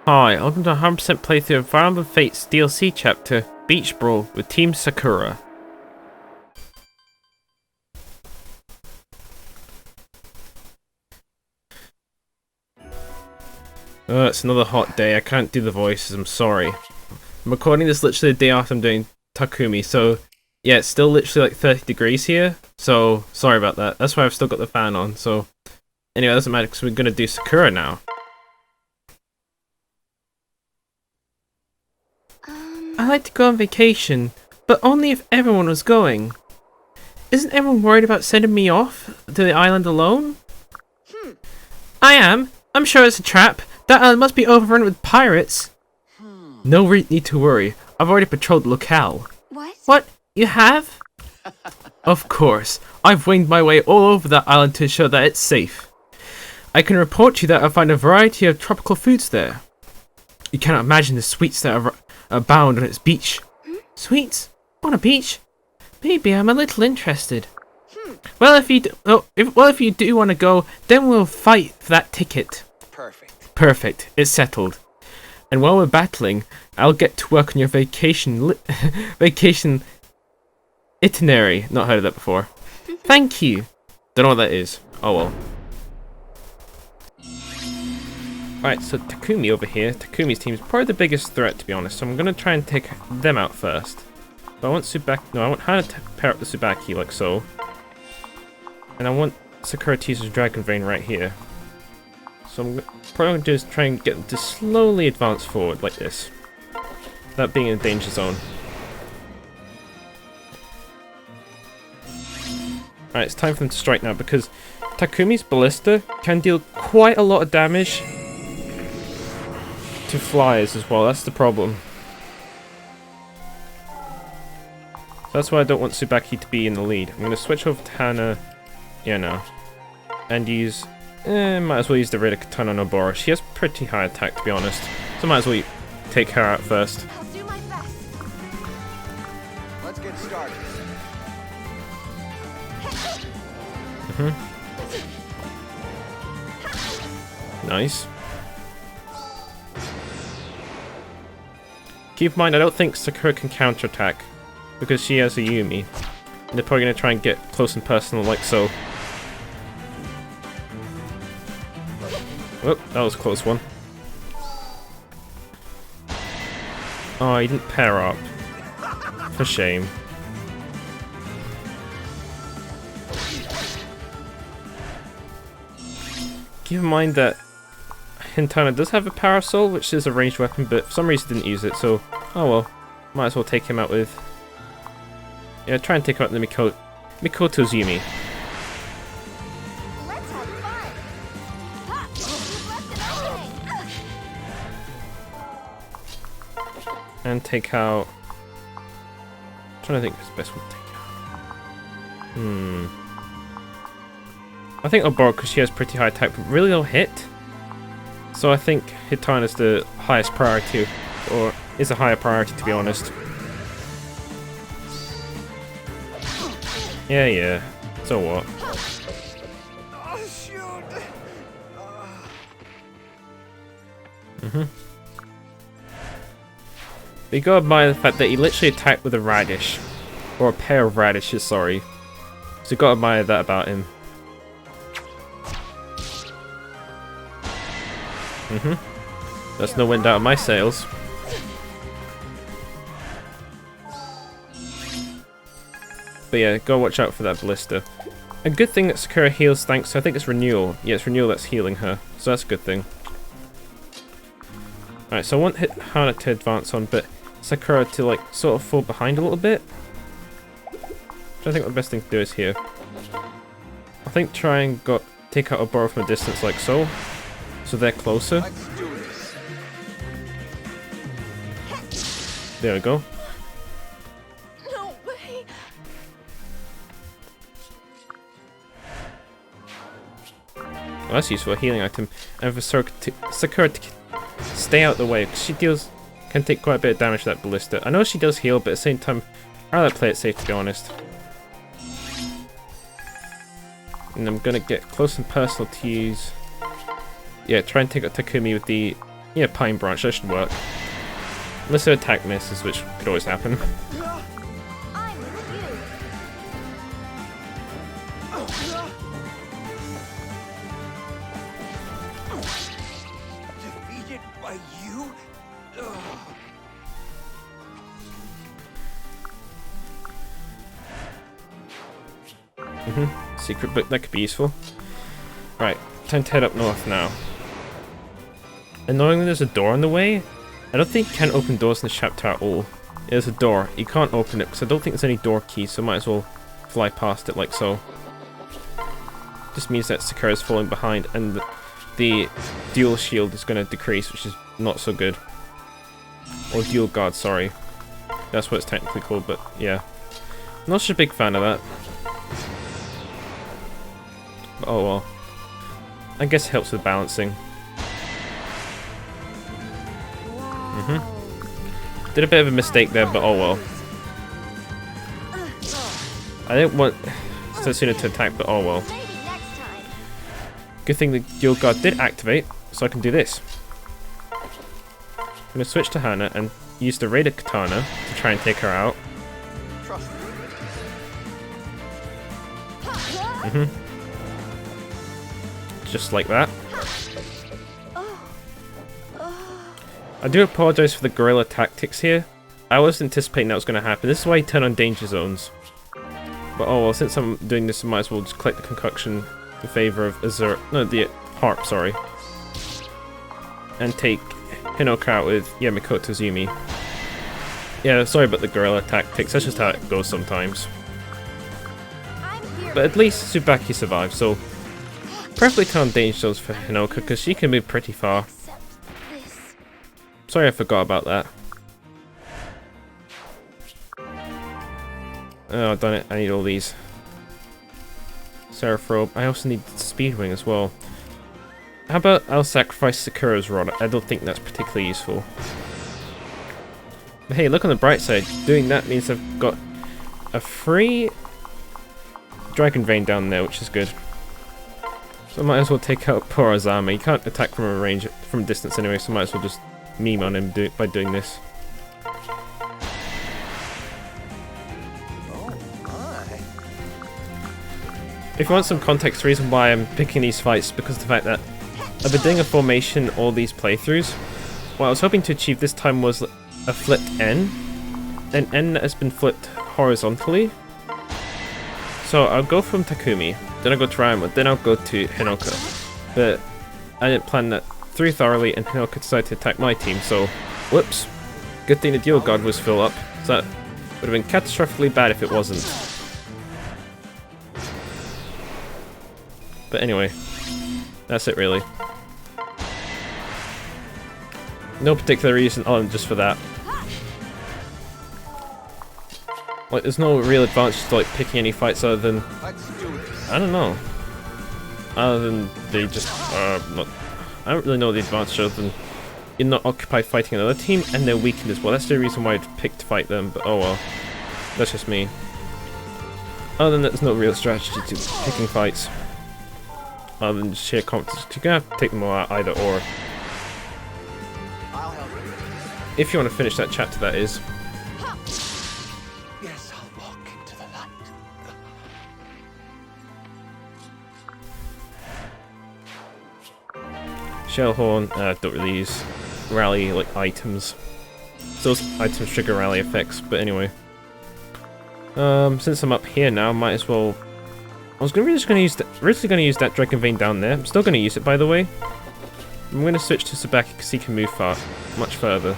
Hi, welcome to a 100% playthrough of Fire Emblem Fates DLC chapter, Beach Brawl with Team Sakura. It's another hot day, I can't do the voices, I'm sorry. I'm recording this literally the day after I'm doing Takumi, so yeah, it's still literally like 30 degrees here, so sorry about that. That's why I've still got the fan on, so anyway, it doesn't matter because we're going to do Sakura now. I'd like to go on vacation, but only if everyone was going. Isn't everyone worried about sending me off to the island alone? I am. I'm sure it's a trap. That island must be overrun with pirates. No need to worry. I've already patrolled the locale. What? You have? Of course. I've winged my way all over that island to ensure that it's safe. I can report to you that I find a variety of tropical foods there. You cannot imagine the sweets that abound on its beach. Sweets? On a beach? Maybe I'm a little interested. Well, if you do want to go, then we'll fight for that ticket. Perfect. It's settled. And while we're battling, I'll get to work on your vacation itinerary. Not heard of that before. Thank you. Don't know what that is. Oh well. Alright, so Takumi over here, Takumi's team is probably the biggest threat to be honest, so I'm going to try and take them out first. But I want I want Hana to pair up the Tsubaki like so. And I want Sakura to use his Dragon Vein right here. So I'm probably going to do is try and get them to slowly advance forward like this. Without being in a danger zone. Alright, it's time for them to strike now because Takumi's Ballista can deal quite a lot of damage to flyers as well, that's the problem. So that's why I don't want Tsubaki to be in the lead. I'm going to switch over to Hana, and use, might as well use the Rita Katana on Obora. She has pretty high attack to be honest, so might as well take her out first. I'll do my best. Let's get started. Nice. Keep in mind, I don't think Sakura can counterattack because she has a Yumi. And they're probably going to try and get close and personal like so. Oh, that was a close one. Oh, he didn't pair up. For shame. Keep in mind that Hintana does have a Parasol, which is a ranged weapon, but for some reason didn't use it, so oh well. Might as well take him out with... Yeah, try and take out the Mikoto's Yumi. Let's have fun. Ha! You've left it open. And take out... I'm trying to think of the best one to take out. I think Obora, because she has pretty high attack, but really low hit. So I think Hitana is the highest priority, or is a higher priority to be honest. Yeah. So what? Oh shoot! But you gotta admire the fact that he literally attacked with a radish. Or a pair of radishes, sorry. So you gotta admire that about him. That's no wind out of my sails. But yeah, go watch out for that Ballista. A good thing that Sakura heals thanks to, I think it's Renewal. Yeah, it's Renewal that's healing her. So that's a good thing. Alright, so I want Hana to advance on, but Sakura to like sort of fall behind a little bit. Which I think the best thing to do is here. I think try and take out Obora from a distance like so. So they're closer. There we go. No way. Well, that's useful, a healing item. And for Sakura to stay out of the way, because she can take quite a bit of damage to that Ballista. I know she does heal, but at the same time, I'd rather play it safe to be honest. And I'm gonna get close and personal to use... Yeah, try and take out Takumi with the Yeah, Pine Branch, that should work. Unless their attack misses, which could always happen. I'm with you. Defeated by you? Secret book, that could be useful. Right, time to head up north now. Annoyingly, there's a door in the way. I don't think you can open doors in this chapter at all. There's a door. You can't open it because I don't think there's any door keys, so might as well fly past it like so. Just means that Sakura is falling behind and the dual shield is going to decrease, which is not so good. Or dual guard, sorry. That's what it's technically called, but yeah. Not such a big fan of that. But oh well. I guess it helps with balancing. Did a bit of a mistake there, but oh well. I didn't want Setsuna to attack, but oh well. Maybe next time. Good thing the Guild Guard did activate, so I can do this. I'm gonna switch to Hana and use the Raider Katana to try and take her out. Trust me. Just like that. I do apologize for the guerrilla tactics here. I was anticipating that was going to happen. This is why I turn on danger zones. But oh well, since I'm doing this, I might as well just collect the concoction in favor of Azure. No, the harp, sorry. And take Hinoka out with Mikoto Zumi. Yeah, sorry about the guerrilla tactics. That's just how it goes sometimes. I'm here. But at least Tsubaki survived, so preferably turn on danger zones for Hinoka because she can move pretty far. Accept this. Sorry I forgot about that. Oh, done it. I need all these. Seraph I also need Speedwing as well. How about I'll sacrifice Sakura's rod? I don't think that's particularly useful. But hey, look on the bright side. Doing that means I've got a free Dragon Vein down there, which is good. So I might as well take out poor Azama. He can't attack from a range, from a distance anyway, so I might as well just meme on him by doing this. Oh my. If you want some context, the reason why I'm picking these fights is because of the fact that I've been doing a formation all these playthroughs. What I was hoping to achieve this time was a flipped N. An N that has been flipped horizontally. So I'll go from Takumi, then I'll go to Ryama, then I'll go to Hinoka. But I didn't plan that through thoroughly and Hinoka decided to attack my team, so whoops. Good thing the Dual Guard was fill up, so that would have been catastrophically bad if it wasn't. But anyway, that's it really. No particular reason other than just for that. Like, there's no real advantage to like picking any fights other than, Let's do this. I don't know. Other than they just not. I don't really know the advantage other than you're not occupied fighting another team and they're weakened as well. That's the reason why I'd pick to fight them. But oh well, that's just me. Other than that, there's no real strategy to picking fights. Other than just sheer confidence, you're gonna have to take them all out either or. I'll help you. If you want to finish that chapter, that is. Yes, I'll walk into the light. Shellhorn, don't really use rally like items. Those items trigger rally effects, but anyway. Since I'm up here now, might as well. I was originally going to use that Dragon Vein down there. I'm still going to use it, by the way. I'm going to switch to Tsubaki because he can move much further.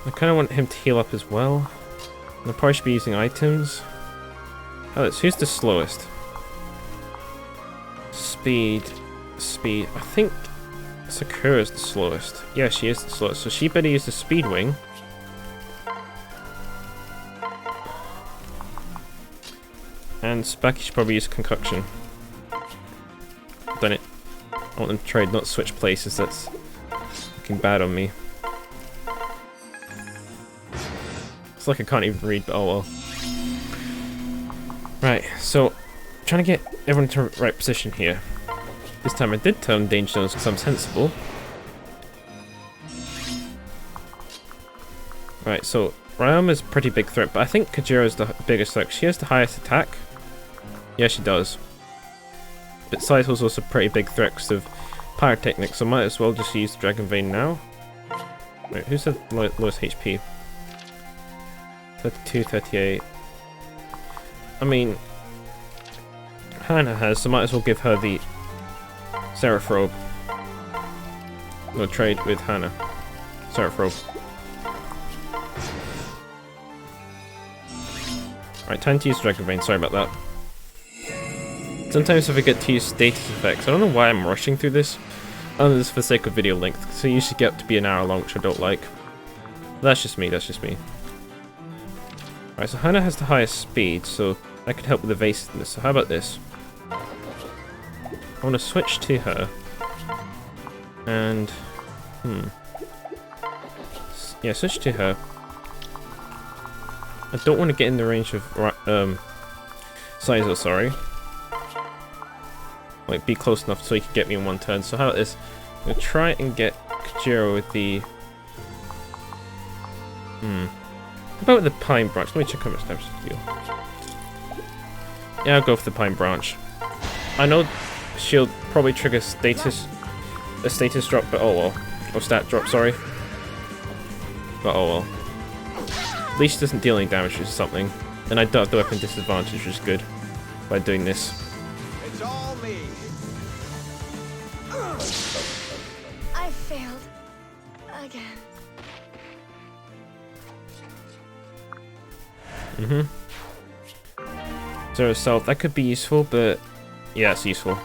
I kind of want him to heal up as well. And I probably should be using items. Oh, who's the slowest? Speed. I think Sakura's the slowest. Yeah, she is the slowest. So she better use the Speed Wing. And Tsubaki should probably use Concoction. Done it. I want them to trade, not switch places. That's looking bad on me. It's like I can't even read, but oh well. Right, so trying to get everyone to the right position here. This time I did turn danger zones because I'm sensible. Right, so Ryoma is a pretty big threat, but I think Kajira is the biggest threat. She has the highest attack. Yeah, she does. But Saizo's also a pretty big threat because of Pyrotechnics, so I might as well just use Dragon Vein now. Wait, who's the lowest HP? 32, 38. I mean, Hannah has, so might as well give her the Seraph Robe. We'll trade with Hannah. Seraph Robe. Right, time to use Dragon Vein, sorry about that. Sometimes I forget to use status effects. I don't know why I'm rushing through this. Other than this for the sake of video length, so you usually get up to be an hour long, which I don't like. But that's just me, that's just me. Alright, so Hannah has the highest speed, so I could help with evasiveness. So how about this? I want to switch to her. And... yeah, switch to her. I don't want to get in the range of Saizo, sorry. Like, be close enough so he can get me in one turn. So how about this? I'm going to try and get Kajiro with the... How about with the Pine Branch? Let me check how much damage to deal. Yeah, I'll go for the Pine Branch. I know she'll probably trigger a status drop, but oh well. Or stat drop, sorry. But oh well. At least she doesn't deal any damage or something. And I don't have the weapon disadvantage, which is good by doing this. It's all me. I failed. Again. Zero Stealth, that could be useful, but yeah, it's useful.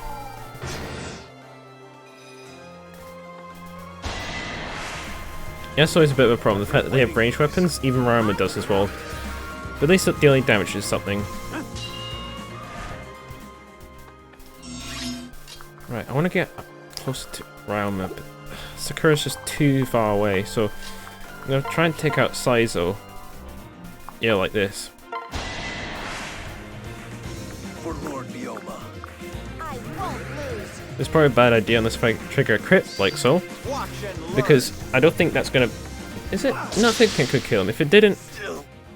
Yeah, it's always a bit of a problem, the fact that they have ranged weapons, even Ryoma does as well. But at least dealing damage is something. Right, I want to get closer to Ryoma, but Sakura's just too far away, so I'm going to try and take out Saizo. Yeah, like this. For Lord Leoma. I won't lose. It's probably a bad idea unless if I trigger a crit, like so. Watch and learn. Because I don't think that's gonna... Is it? No, I think it could kill him. If it didn't,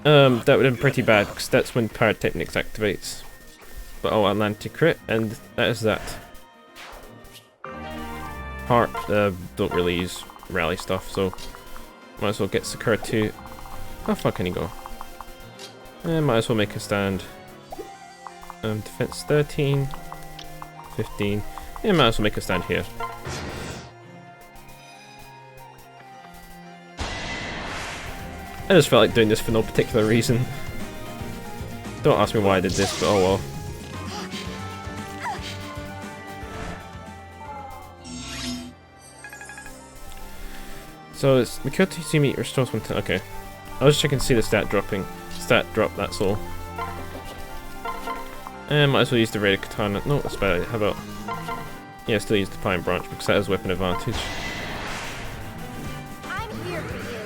that would have been pretty bad, because that's when Pyrotechnics activates. But oh, Atlantic crit, and that is that. Heart, don't really use rally stuff, so might as well get Sakura too. How far can he go? Might as well make a stand. Defense 13, 15. Yeah, might as well make a stand here. I just felt like doing this for no particular reason. Don't ask me why I did this, but oh well. So it's Mikoto Izumi restores 1 turn. Okay. I was just checking to see the stat drop, that's all. And might as well use the Raided Katana. No, that's bad. How about... yeah, still use the Pine Branch because that has weapon advantage. I'm here for you.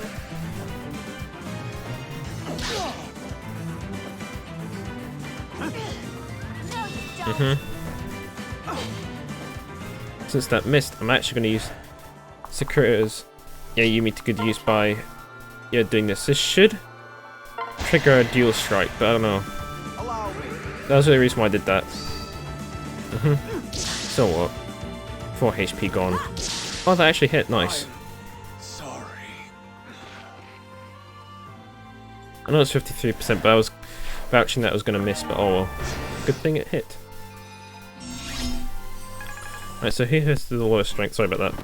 No, you don't. Since that missed, I'm actually going to use Sakura's Yumi to good use by doing this. This should trigger a dual strike, but I don't know. Allow me. That was the only reason why I did that. So what? 4 HP gone. Oh, that actually hit. Nice. Sorry. I know it's 53%, but I was vouching that I was going to miss, but oh well. Good thing it hit. Right, so here is the lowest strength. Sorry about that.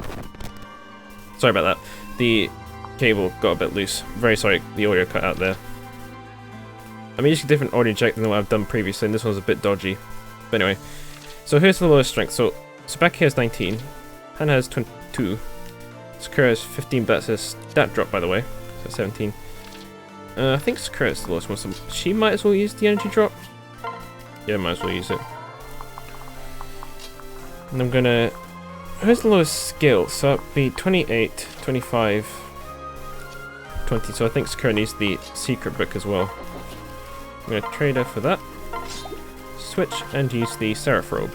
Sorry about that. The cable got a bit loose. Very sorry, the audio cut out there. I'm using a different audio jack than what I've done previously, and this one's a bit dodgy. But anyway, so here's the lowest strength. So back here is 19. Hannah has 22. Sakura has 15, but that's a stat drop, by the way. So 17. I think Sakura is the lowest one, so she might as well use the energy drop. Yeah, might as well use it. And I'm gonna... where's the lowest skill? So that'd be 28, 25, 20. So I think Sakura needs the secret book as well. I'm gonna trade her for that. Switch and use the Seraph Robe.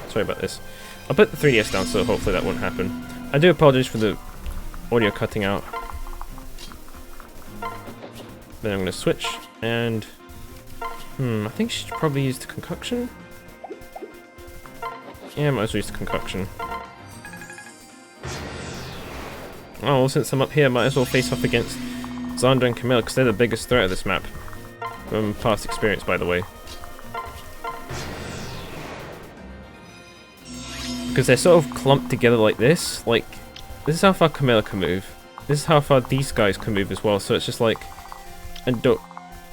Sorry about this. I'll put the 3DS down, so hopefully that won't happen. I do apologize for the audio cutting out. Then I'm going to switch, and... I think she should probably use the concoction. Yeah, might as well use the concoction. Oh, well, since I'm up here, might as well face off against Xander and Camilla, because they're the biggest threat of this map. From past experience, by the way. Because they're sort of clumped together like this. Like, this is how far Camilla can move. This is how far these guys can move as well. So it's just like... And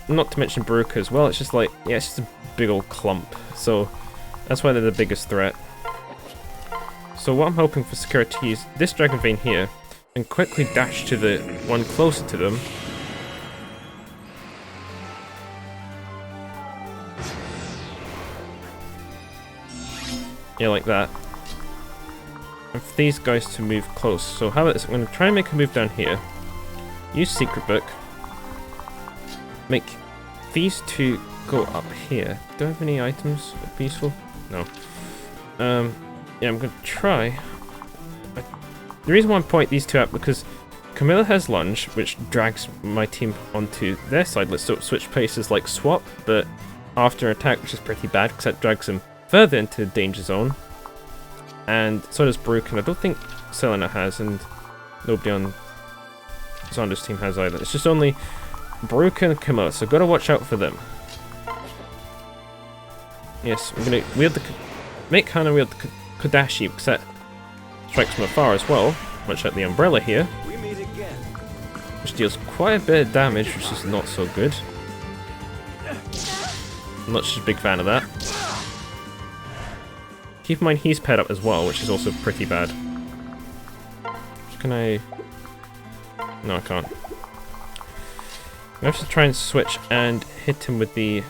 not to mention Baruka as well. It's just like... Yeah, it's just a big old clump. So, that's why they're the biggest threat. So what I'm hoping for Sakura to use this Dragon Vein here, and quickly dash to the one closer to them. Yeah, like that. And for these guys to move close. So how about this? I'm going to try and make a move down here. Use Secret Book. Make these two go up here. Do I have any items that would be useful? No. Yeah, I'm going to try. The reason why I point these two out, because Camilla has Lunge, which drags my team onto their side. Let's sort of switch places like Swap, but after attack, which is pretty bad, because that drags them further into the danger zone. And so does Baruka, and I don't think Selena has, and nobody on Xander's team has either. It's just only Baruka and Camilla, so gotta watch out for them. Yes, I'm gonna wield the... Make Hana wield the Kodashi, because that strikes from afar as well, much like the umbrella here. We meet again. Which deals quite a bit of damage, which is not so good. I'm not such a big fan of that. Keep in mind he's paired up as well, which is also pretty bad. Can I... No, I can't. I have to try and switch and hit him with the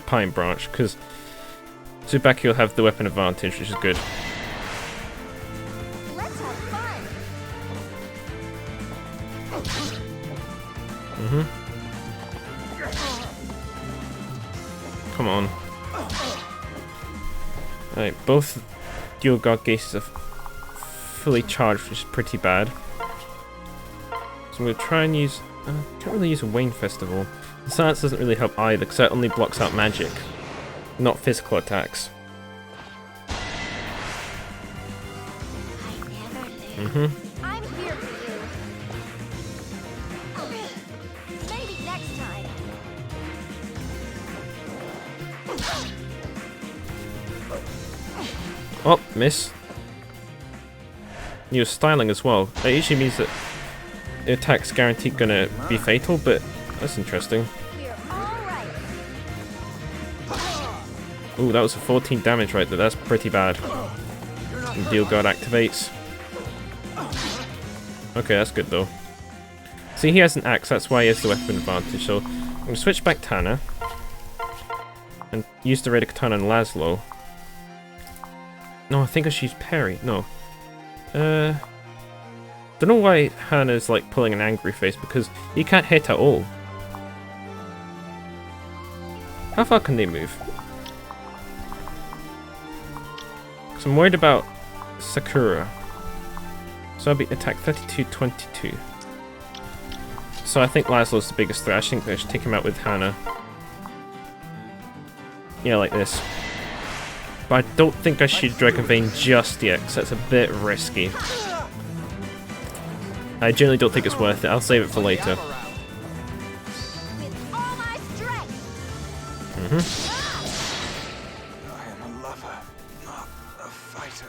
Pine Branch, because Tsubaki will have the weapon advantage, which is good. Let's have fun. Come on. Alright, both dual guard gases are fully charged, which is pretty bad. So I'm going to try and use... can't really use a Wayne Festival. The silence doesn't really help either, because that only blocks out magic, not physical attacks. I never lose. I'm here for you. Maybe next time. Oh, miss. You're styling as well. That usually means that the attack's guaranteed gonna be fatal, but that's interesting. We're all right. Ooh, that was a 14 damage right there. That's pretty bad. And Deal Guard activates. Okay, that's good though. See, he has an axe, that's why he has the weapon advantage. So I'm gonna switch back to Hana and use the Raid Katana on Laszlo. No, I think I should use Parry. No. Don't know why Hana's like pulling an angry face, because he can't hit at all. How far can they move? Because I'm worried about Sakura. So I'll be attack 32-22. So I think Laszlo's the biggest threat. I think I should take him out with Hana. Yeah, like this. But I don't think I should Dragon Vein just yet, because that's a bit risky. I generally don't think it's worth it. I'll save it for later. With all my strength. I am a lover, not a fighter.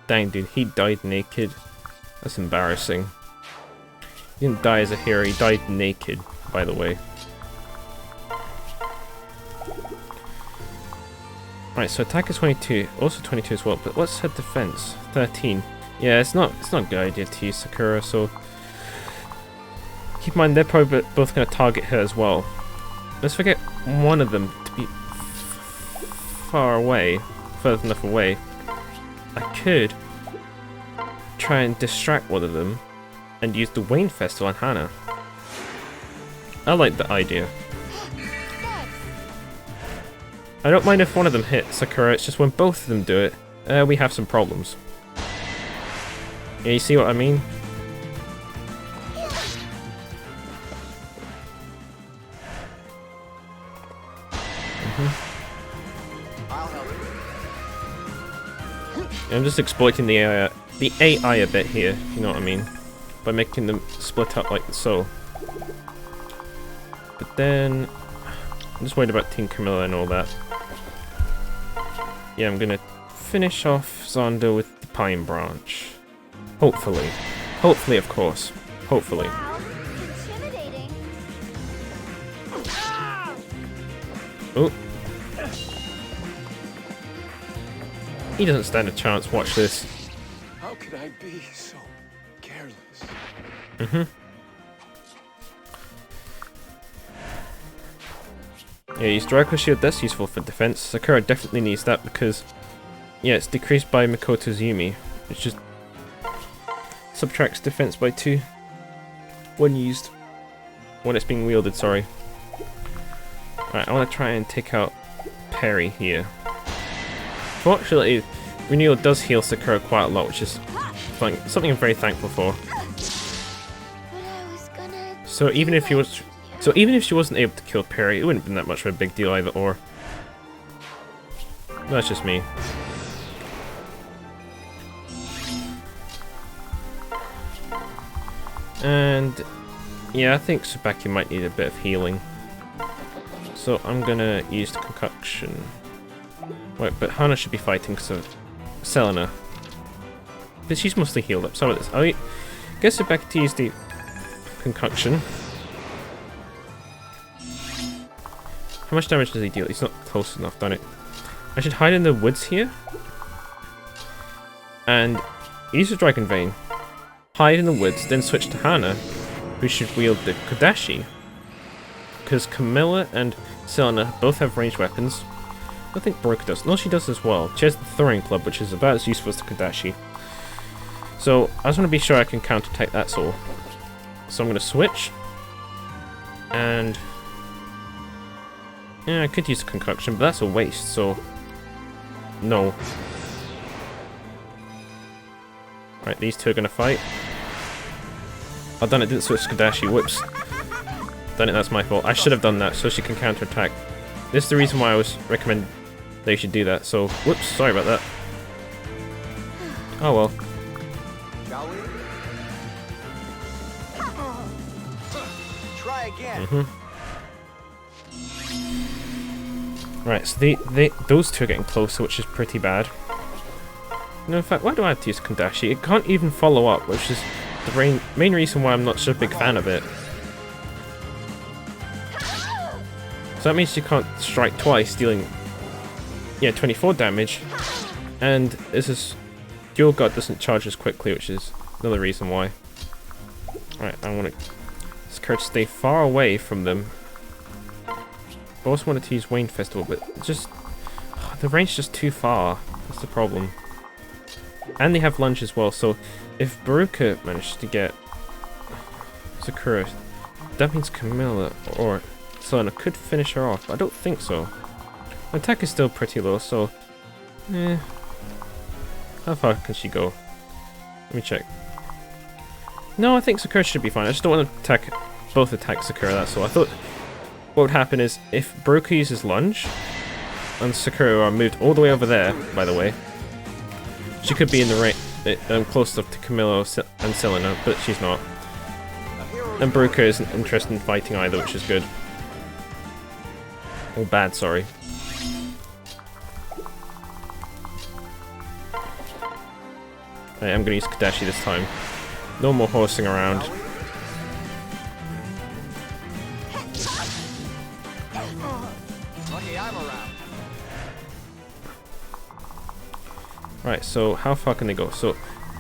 Dang, dude, he died naked. That's embarrassing. He didn't die as a hero, he died naked, by the way. Right, so attack is 22, also 22 as well, but what's her defense? 13. Yeah, it's not a good idea to use Sakura, so keep in mind they're probably both going to target her as well. Let's forget one of them to be far away, further enough away. I could try and distract one of them and use the Wayne Festival on Hana. I like the idea. I don't mind if one of them hits Sakura, it's just when both of them do it, we have some problems. Yeah, you see what I mean? I'll help you. I'm just exploiting the AI a bit here, if you know what I mean, by making them split up like so. But then, I'm just worried about Team Camilla and all that. Yeah, I'm gonna finish off Zondo with the Pine Branch. Hopefully. Hopefully, of course. Hopefully. Wow, intimidating. Oh. He doesn't stand a chance, watch this. How could I be so careless? Yeah, use Draco Shield, that's useful for defense. Sakura definitely needs that because, yeah, it's decreased by Mikoto's Yumi, which just subtracts defense by 2 when used. When it's being wielded, sorry. Alright, I want to try and take out Perry here. Fortunately, Renewal does heal Sakura quite a lot, which is something I'm very thankful for. But I was gonna So even if she wasn't able to kill Perry, it wouldn't have been that much of a big deal either or. That's just me. And yeah, I think Tsubaki might need a bit of healing. So I'm gonna use the concoction. Wait, but Hana should be fighting because of Selena. But she's mostly healed up. Some of this. I guess Tsubaki to use the concoction. How much damage does he deal? He's not close enough, done it. I should hide in the woods here. And use the Dragon Vein. Hide in the woods, then switch to Hana, who should wield the Kodashi. Because Camilla and Selena both have ranged weapons. I think Baruka does. No, she does as well. She has the Throwing Club, which is about as useful as the Kodashi. So, I just want to be sure I can counterattack that soul. So I'm going to switch. And yeah, I could use a concoction, but that's a waste, so no. Right, these two are going to fight. Oh, done it, didn't switch Kodashi, whoops. Done it, that's my fault. I should have done that so she can counterattack. This is the reason why I was recommend they should do that, so whoops, sorry about that. Oh well. Shall we? Try again. Right, so those two are getting closer, which is pretty bad. No, in fact, why do I have to use Kodashi? It can't even follow up, which is the main reason why I'm not such a big fan of it. So that means you can't strike twice, dealing 24 damage. And this is Dual God doesn't charge as quickly, which is another reason why. Right, I want to stay far away from them. I also wanted to use Wayne Festival, but just the range is just too far. That's the problem. And they have lunge as well, so if Baruka managed to get Sakura, that means Camilla or Selena could finish her off, but I don't think so. My attack is still pretty low, so how far can she go? Let me check. No, I think Sakura should be fine. I just don't want to both attack Sakura, that's all. I thought what would happen is if Baruka uses lunge and Sakura are moved all the way over there, by the way, she could be in the right close enough to Camilla and Selena, but she's not. And Baruka isn't interested in fighting either, which is good. Or bad, sorry. Okay, I'm gonna use Kodashi this time. No more horsing around. Lucky I'm around. Right, so how far can they go? So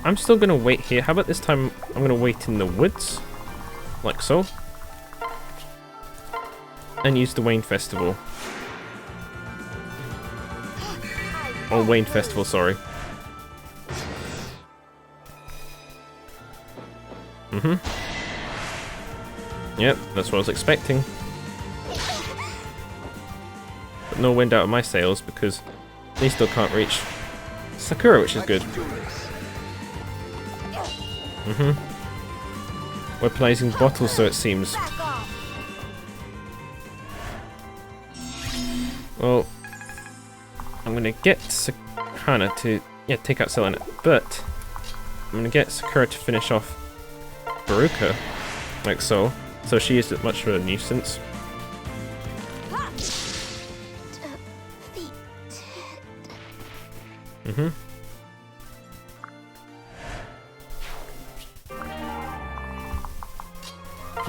I'm still gonna wait here. How about this time I'm gonna wait in the woods, like so, and use the Wayne Festival. Oh, Wayne Festival, sorry. Yep, that's what I was expecting. But no wind out of my sails because they still can't reach Sakura, which is good. Weaponizing bottles, so it seems. Back off. Well, I'm gonna get Hana to take out Selena, but I'm gonna get Sakura to finish off Baruka, like so. So she isn't much of a nuisance.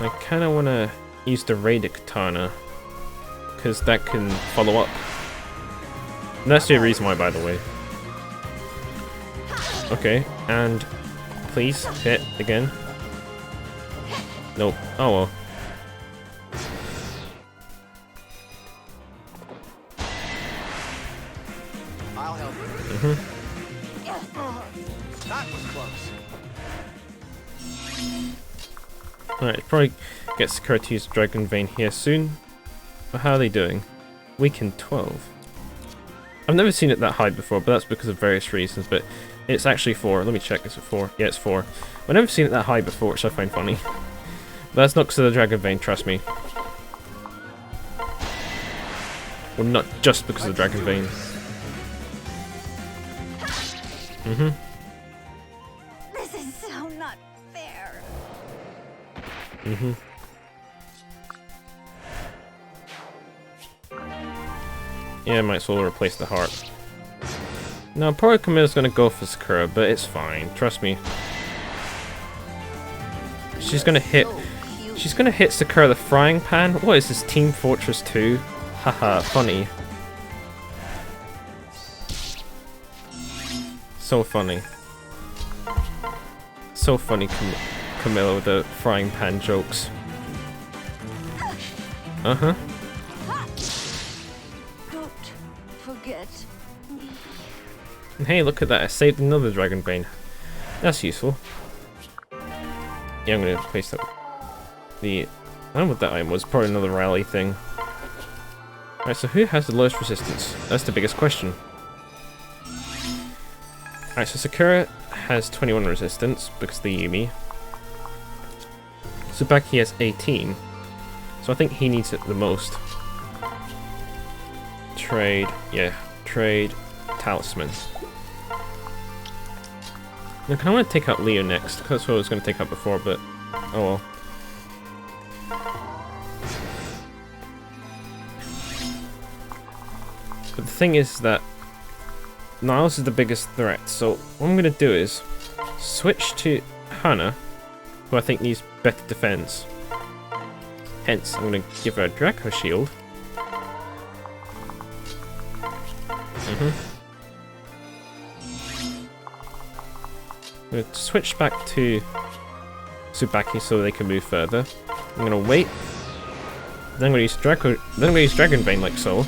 I kind of want to use the Raided Katana because that can follow up. And that's the reason why, by the way. Okay, and please hit again. Nope. Oh well. I'll help you. That was close. Alright, probably get Sakura to use Dragon Vein here soon. But how are they doing? Weakened 12. I've never seen it that high before, but that's because of various reasons. But it's actually 4. Let me check. Is it 4? Yeah, it's 4. I've never seen it that high before, which I find funny. But that's not because of the Dragon Vein, trust me. Well, not just because of the Dragon Vein. This is so not fair. Yeah, I might as well replace the heart. Now, probably Camilla's gonna go for Sakura, but it's fine. Trust me. She's gonna hit Sakura the frying pan. What is this, Team Fortress 2? Haha, funny. So funny. So funny, Camilla with the frying pan jokes. Uh-huh. Don't forget me. And hey, look at that, I saved another Dragon Vein. That's useful. Yeah, I'm gonna place that. I don't know what that item was, probably another rally thing. Alright, so who has the lowest resistance? That's the biggest question. Alright, so Sakura has 21 resistance because of the Yumi. Tsubaki has 18. So I think he needs it the most. Trade, yeah, trade talisman. Now, I want to take out Leo next, because that's what I was going to take out before, but oh well. But the thing is that Niles is the biggest threat, so what I'm going to do is switch to Hana, who I think needs better defense. Hence, I'm going to give her a Draco Shield. I'm going to switch back to Tsubaki so they can move further. I'm going to wait. Then I'm going to use Dragon Vein like so.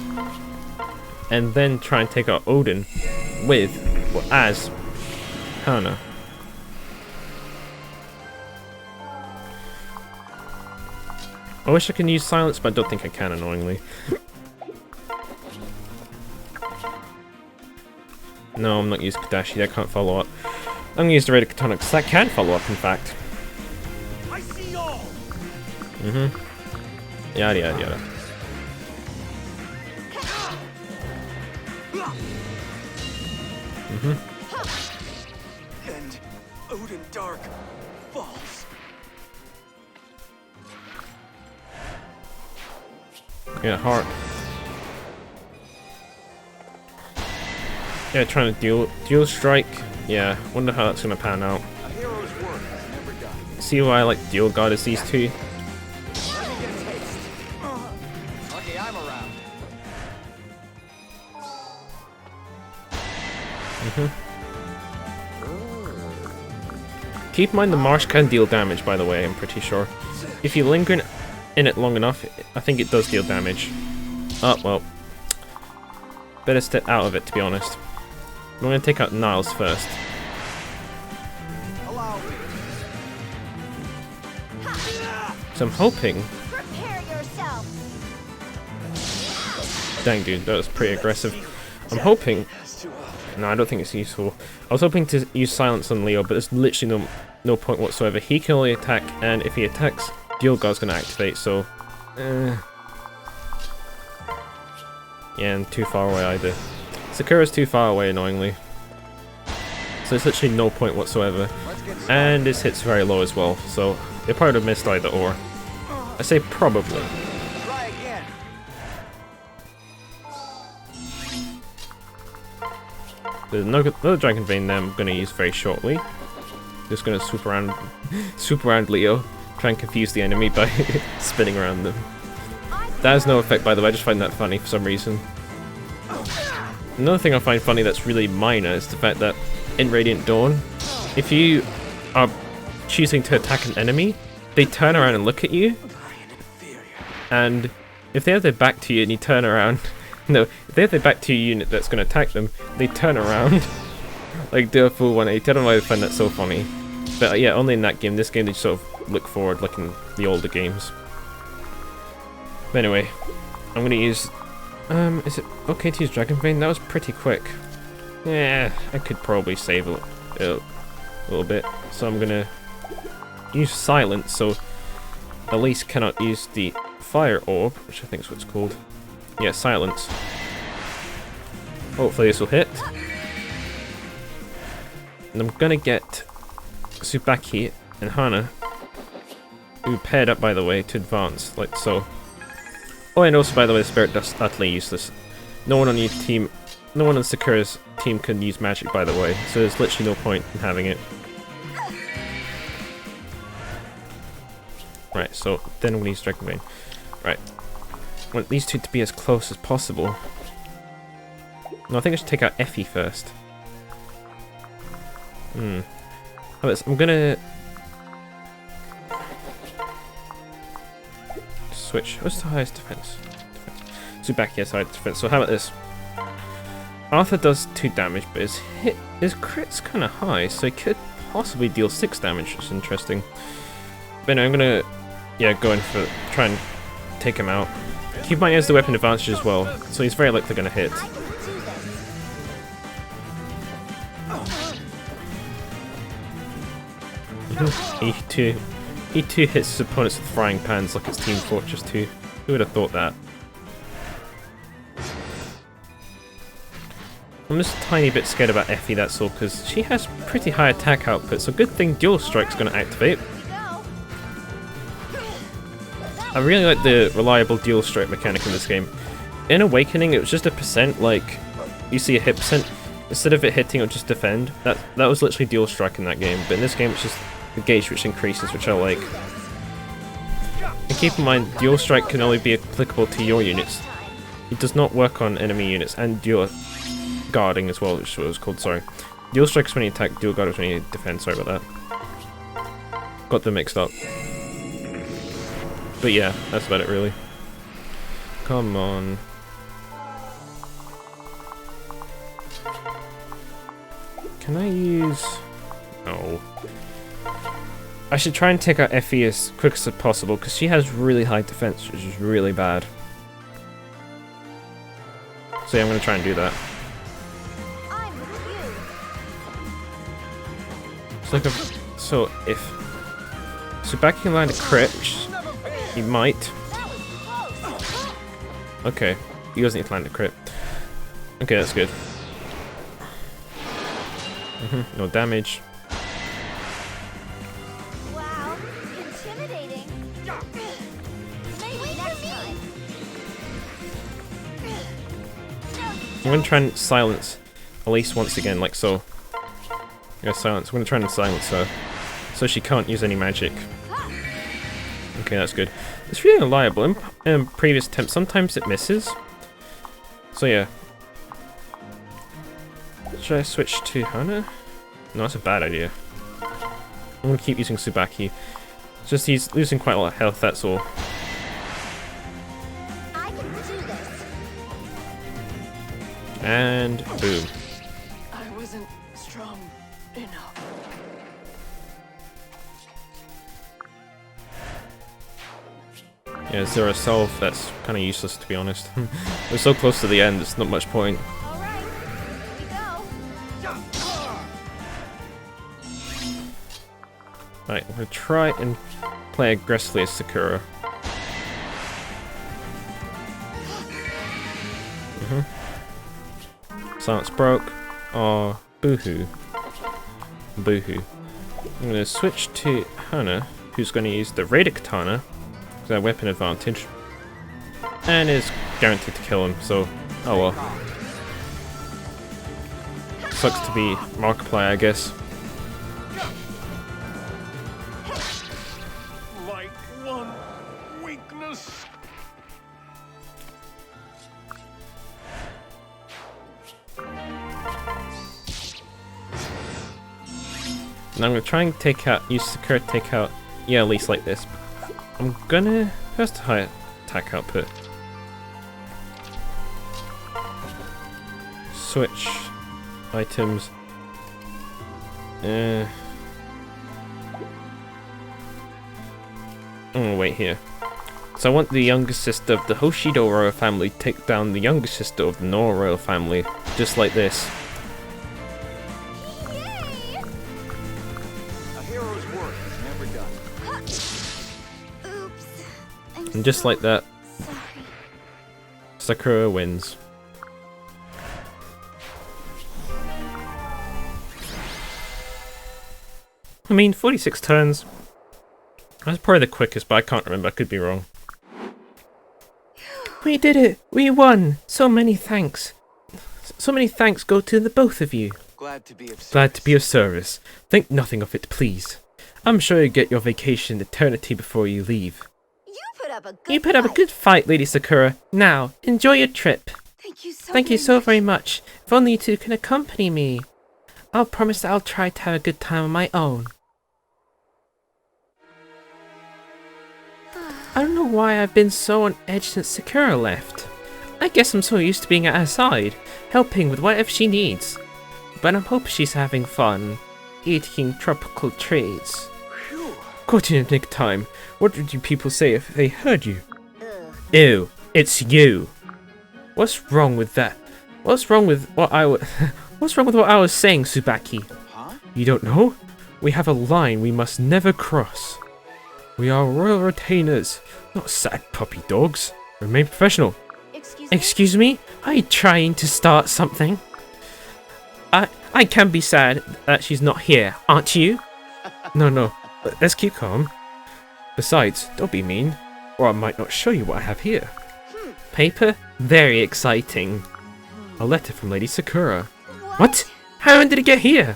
And then try and take out Odin as Hana. I wish I could use silence, but I don't think I can, annoyingly. No, I'm not using Kadashi, that can't follow up. I'm gonna use the Raided Katana, because that can follow up, in fact. I see y'all. Yada yada yada. And Odin Dark falls. Yeah, heart. Yeah, trying to dual strike. Yeah, wonder how that's gonna pan out. A hero's work is never done. See why I like dual god as these two? Let me get a taste. Okay, I'm around. Keep in mind the marsh can deal damage, by the way, I'm pretty sure. If you linger in it long enough, I think it does deal damage. Oh, well. Better step out of it, to be honest. I'm going to take out Niles first. Allow me. So I'm hoping... Prepare yourself. Dang, dude, that was pretty aggressive. I'm hoping... No, I don't think it's useful. I was hoping to use silence on Leo, but there's literally no point whatsoever. He can only attack, and if he attacks, Dual Guard's going to activate, so... Yeah, and too far away either. Sakura's too far away, annoyingly. So there's literally no point whatsoever. And his hit's very low as well, so they probably would have missed either or. I say probably. Try again. There's another Dragon Vein there I'm going to use very shortly. Just going to swoop around Leo, try and confuse the enemy by spinning around them. That has no effect, by the way. I just find that funny for some reason. Another thing I find funny that's really minor is the fact that in Radiant Dawn, if you are choosing to attack an enemy, they turn around and look at you. And if they have their back to you and you turn around, no, if they have their back to your unit that's going to attack them, they turn around, like do a full 180. I don't know why I find that so funny. But yeah, only in that game. This game they sort of look forward, like in the older games. But anyway, I'm going to use... is it okay to use Dragon Vein? That was pretty quick. Yeah, I could probably save a little bit. So I'm going to use Silence, so Elise cannot use the Fire Orb, which I think is what it's called. Yeah, Silence. Hopefully this will hit. And I'm going to get Tsubaki and Hana, who paired up, by the way, to advance, like so. Oh, and also, by the way, the Spirit Dust's utterly useless. No one on Sakura's team can use magic, by the way, so there's literally no point in having it. Right, so then we'll use Dragon Vein. Right. I want these two to be as close as possible. No, I think I should take out Effie first. I'm gonna... switch. What's the highest defense? Tsubaki has high defense. So how about this? Arthur does 2 damage, but his crit's kind of high, so he could possibly deal 6 damage, which is interesting. But no, I'm gonna go in for try and take him out. Keep in mind he has the weapon advantage as well, so he's very likely gonna hit. He too hits his opponents with frying pans like it's Team Fortress 2. Who would have thought that? I'm just a tiny bit scared about Effie, that's all, because she has pretty high attack output, so good thing Dual Strike's going to activate. I really like the reliable Dual Strike mechanic in this game. In Awakening, it was just a percent, like, you see a hit percent, instead of it hitting, it would just defend. That was literally Dual Strike in that game, but in this game it's just the gauge which increases, which I like. And keep in mind, Dual Strike can only be applicable to your units. It does not work on enemy units, and your guarding as well, which is what it was called, sorry. Dual Strike is when you attack, Dual Guard is when you defend, sorry about that. Got them mixed up. But yeah, that's about it really. Come on. Can I use... No. I should try and take out Effie as quick as possible, because she has really high defense, which is really bad. So yeah, I'm going to try and do that. So if Tsubaki can land a crit, which he might. Okay, he doesn't need to land a crit. Okay, that's good. No damage. Wow, intimidating. Maybe next time. I'm gonna try and silence Elise once again, like so. Yeah, silence. I'm gonna try and silence her, so she can't use any magic. Okay, that's good. It's really reliable. In previous attempts, sometimes it misses. So yeah. Should I switch to Hana? No, that's a bad idea. I'm gonna keep using Tsubaki. It's just he's losing quite a lot of health, that's all. I can do this. And boom. I wasn't strong enough. Yeah, zero self, that's kind of useless to be honest. We're so close to the end, it's not much point. All right, here we go. Right, I'm gonna try and play aggressively as Sakura. Silence broke. Oh, boohoo. Boohoo. I'm gonna switch to Hana, who's gonna use the Raider Katana, because I have weapon advantage. And is guaranteed to kill him, so oh well. Sucks to be Markiplier, I guess. Like one weakness. And I'm gonna try and use Sakura to take out, yeah, at least like this. I'm gonna first high attack output. Switch items. I'm gonna wait here. So I want the younger sister of the Hoshido royal family to take down the younger sister of the Nora royal family, just like this. A hero's work is never done. Oops. I'm And just so like that, sorry. Sakura wins. I mean, 46 turns. That's probably the quickest, but I can't remember. I could be wrong. We did it! We won! So many thanks. So many thanks go to the both of you. Glad to be of service. Glad to be of service. Think nothing of it, please. I'm sure you'll get your vacation eternity before you leave. You put up a good You put up a fight. good fight, Lady Sakura. Now, enjoy your trip. Thank you so Thank you very so much. very much. If only you two can accompany me. I'll promise that I'll try to have a good time on my own. I don't know why I've been so on edge since Sakura left. I guess I'm so used to being at her side, helping with whatever she needs. But I'm hoping she's having fun, eating tropical treats. Caught you in the nick of time. What would you people say if they heard you? Ugh. Ew, it's you. What's wrong with that? What's wrong with what I What's wrong with what I was saying, Tsubaki? Huh? You don't know? We have a line we must never cross. We are royal retainers, not sad puppy dogs. Remain professional. Excuse me? Excuse me? Are you trying to start something? I can be sad that she's not here, aren't you? No, let's keep calm. Besides, don't be mean, or I might not show you what I have here. Paper? Very exciting. A letter from Lady Sakura. What? How did it get here?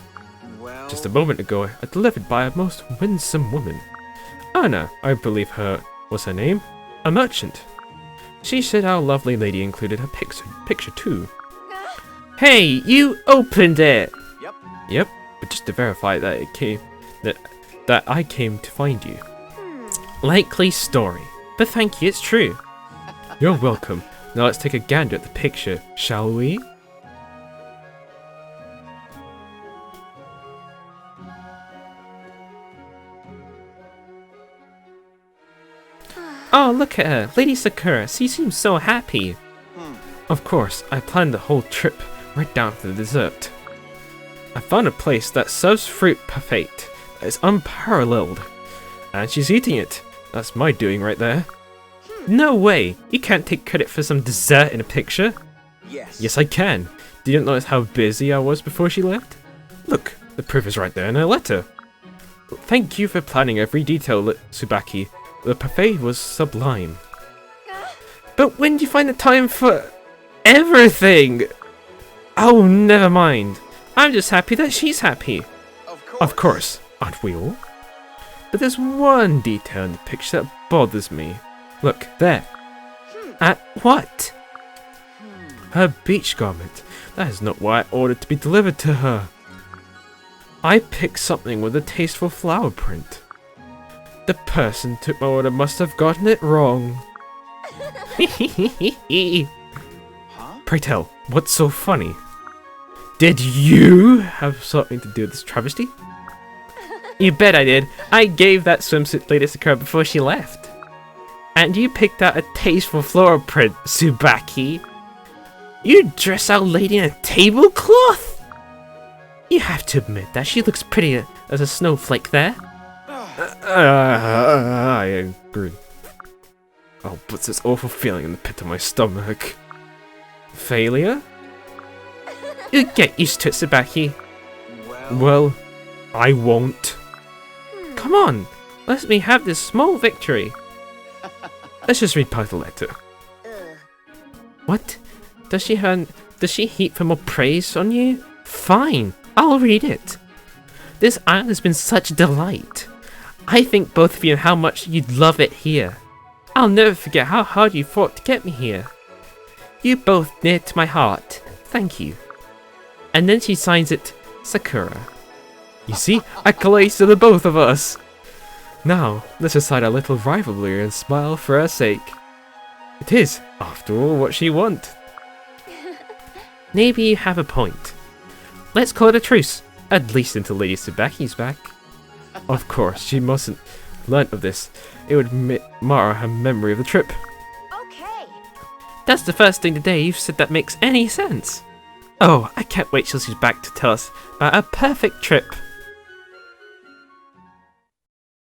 Well, Just a moment ago, delivered by a most winsome woman. Anna, I believe her was her name? A merchant. She said our lovely lady included her picture too. Hey, you opened it! Yep. Yep, but just to verify that it came that I came to find you. Likely story, but thank you, it's true. You're welcome. Now let's take a gander at the picture, shall we? Oh, look at her, Lady Sakura. She seems so happy. Of course, I planned the whole trip right down to the dessert. I found a place that serves fruit parfait that is unparalleled. And she's eating it. That's my doing right there. No way! You can't take credit for some dessert in a picture. yes. Yes, I can. Did you not notice how busy I was before she left? Look, the proof is right there in her letter. Thank you for planning every detail, Tsubaki. The parfait was sublime. But when did you find the time for everything? Oh, never mind. I'm just happy that she's happy. Of course, aren't we all? But there's one detail in the picture that bothers me. Look, there. At what? Her beach garment. That is not what I ordered to be delivered to her. I picked something with a tasteful flower print. The person who took my order must have gotten it wrong. Huh? Pray tell, what's so funny? Did you have something to do with this travesty? You bet I did. I gave that swimsuit to Lady Sakura before she left. And you picked out a tasteful floral print, Tsubaki. You dress our lady in a tablecloth? You have to admit that she looks pretty as a snowflake there. I agree. Oh, but this awful feeling in the pit of my stomach. Failure? You get used to it, Tsubaki. Well, I won't. Come on, let me have this small victory. Let's just read part of the letter. What? Does she heap for more praise on you? Fine, I'll read it. This island has been such a delight. I think both of you and how much you'd love it here. I'll never forget how hard you fought to get me here. You both near to my heart. Thank you. And then she signs it, Sakura. You see, accolades to the both of us. Now, let's decide our little rivalry and smile for her sake. It is, after all, what she wants. Maybe you have a point. Let's call it a truce, at least until Lady Tsubaki's back. Of course, she mustn't learn of this. It would mar her memory of the trip. Okay. That's the first thing today you've said that makes any sense. Oh, I can't wait till she's back to tell us about a perfect trip.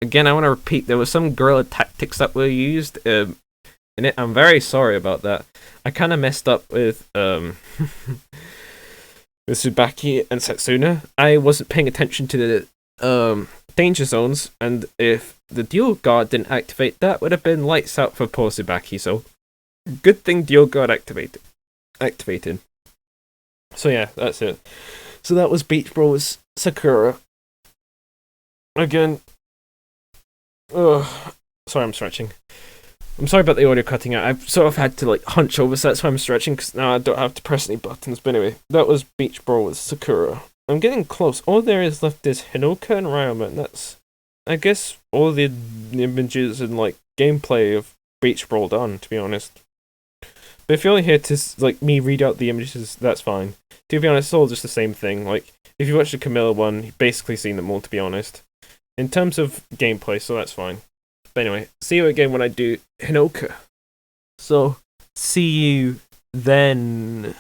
Again, I want to repeat, there were some guerrilla tactics that were used in it. I'm very sorry about that. I kind of messed up with with Tsubaki and Setsuna. I wasn't paying attention to the danger zones, and if the dual guard didn't activate, that would have been lights out for poor Tsubaki. So, good thing dual guard activated. So yeah, that's it. So that was Beach Bros Sakura. Again. Ugh. Sorry, I'm stretching. I'm sorry about the audio cutting out. I've sort of had to like hunch over, so that's why I'm stretching, because now I don't have to press any buttons. But anyway, that was Beach Brawl with Sakura. I'm getting close. All there is left is Hinoka and Ryoma, and that's, I guess, all the images and like gameplay of Beach Brawl done, to be honest. But if you're only here to like me read out the images, that's fine. To be honest, it's all just the same thing. Like, if you watch the Camilla one, you've basically seen them all, to be honest. In terms of gameplay, so that's fine. But anyway, see you again when I do Hinoka. So, see you then.